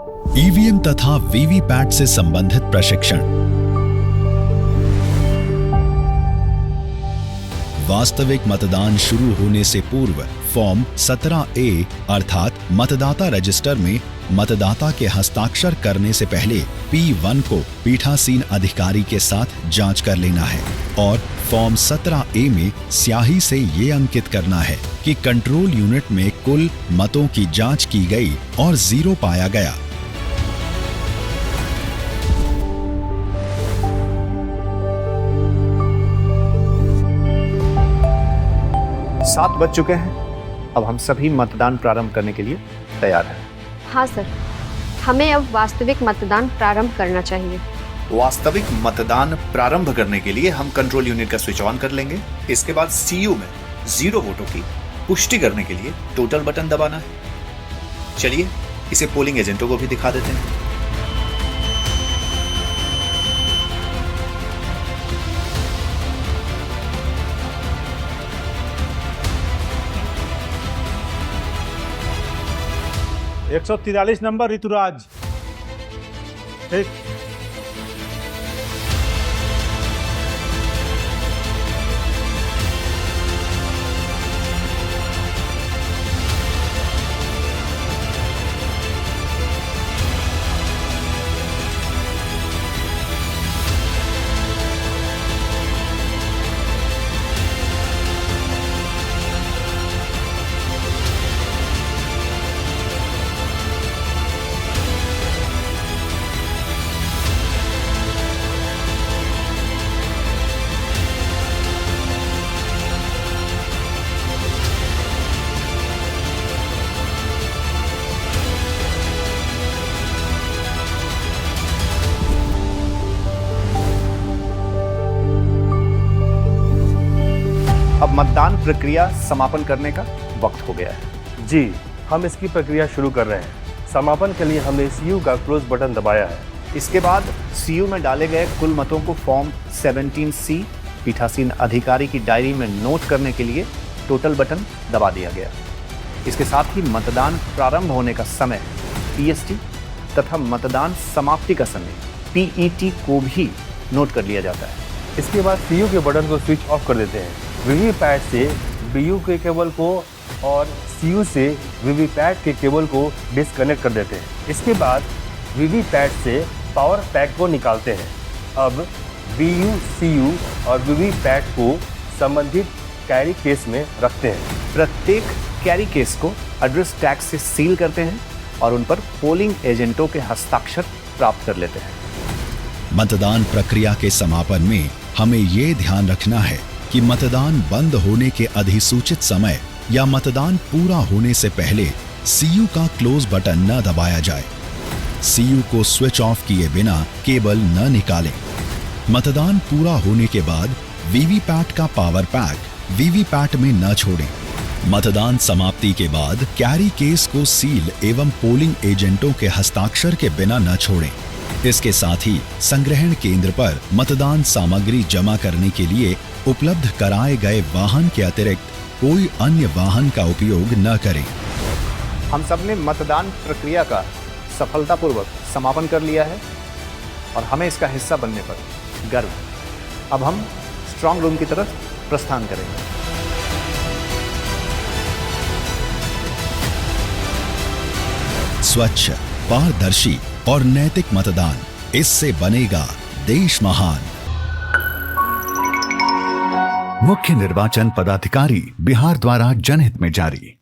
EVM तथा VVPAT से संबंधित प्रशिक्षण, वास्तविक मतदान शुरू होने से पूर्व फॉर्म 17A अर्थात मतदाता रजिस्टर में मतदाता के हस्ताक्षर करने से पहले P1 को पीठासीन अधिकारी के साथ जांच कर लेना है और फॉर्म 17A में स्याही से ये अंकित करना है कि कंट्रोल यूनिट में कुल मतों की जांच की गई और 0 पाया गया। सात बज चुके हैं। अब हम सभी मतदान प्रारंभ करने के लिए तैयार हैं। हाँ सर, हमें अब वास्तविक मतदान प्रारंभ करना चाहिए। वास्तविक मतदान प्रारंभ करने के लिए हम कंट्रोल यूनिट का स्विच ऑन कर लेंगे। इसके बाद सीयू में 0 वोटों की पुष्टि करने के लिए टोटल बटन दबाना है। चलिए इसे पोलिंग एजेंटों को भी दिखा देते हैं। एक 143 नंबर ऋतुराज। ठीक। अब मतदान प्रक्रिया समापन करने का वक्त हो गया है। जी, हम इसकी प्रक्रिया शुरू कर रहे हैं। समापन के लिए हमने सीयू का क्लोज बटन दबाया है। इसके बाद सीयू में डाले गए कुल मतों को फॉर्म 17C पीठासीन अधिकारी की डायरी में नोट करने के लिए टोटल बटन दबा दिया गया। इसके साथ ही मतदान प्रारंभ होने का समय PST तथा मतदान समाप्ति का समय PET को भी नोट कर लिया जाता है। इसके बाद सीयू के बटन को स्विच ऑफ कर देते हैं। वीवीपैट से बीयू के केबल को और सीयू से वीवीपैट के केबल को डिस्कनेक्ट कर देते हैं। इसके बाद वीवीपैट से पावर पैक को निकालते हैं। अब बीयू, सीयू और वीवीपैट को संबंधित कैरी केस में रखते हैं। प्रत्येक कैरी केस को एड्रेस टैग से सील करते हैं और उन पर पोलिंग एजेंटों के हस्ताक्षर प्राप्त कर लेते हैं। मतदान प्रक्रिया के समापन में हमें ये ध्यान रखना है कि मतदान बंद होने के अधिसूचित समय या मतदान पूरा होने से पहले सीयू का क्लोज बटन न दबाया जाए। सीयू को स्विच ऑफ किए बिना केबल न निकालें। मतदान पूरा होने के बाद वीवीपैट का पावर पैक वीवीपैट में न छोड़ें। मतदान समाप्ति के बाद कैरी केस को सील एवं पोलिंग एजेंटों के हस्ताक्षर के बिना न छोड़ें। इसके साथ ही संग्रहण केंद्र पर मतदान सामग्री जमा करने के लिए उपलब्ध कराए गए वाहन के अतिरिक्त कोई अन्य वाहन का उपयोग न करें। हम सबने मतदान प्रक्रिया का सफलतापूर्वक समापन कर लिया है और हमें इसका हिस्सा बनने पर गर्व है। अब हम स्ट्रांग रूम की तरफ प्रस्थान करेंगे। स्वच्छ, पारदर्शी और नैतिक मतदान, इससे बनेगा देश महान। मुख्य निर्वाचन पदाधिकारी, बिहार द्वारा जनहित में जारी।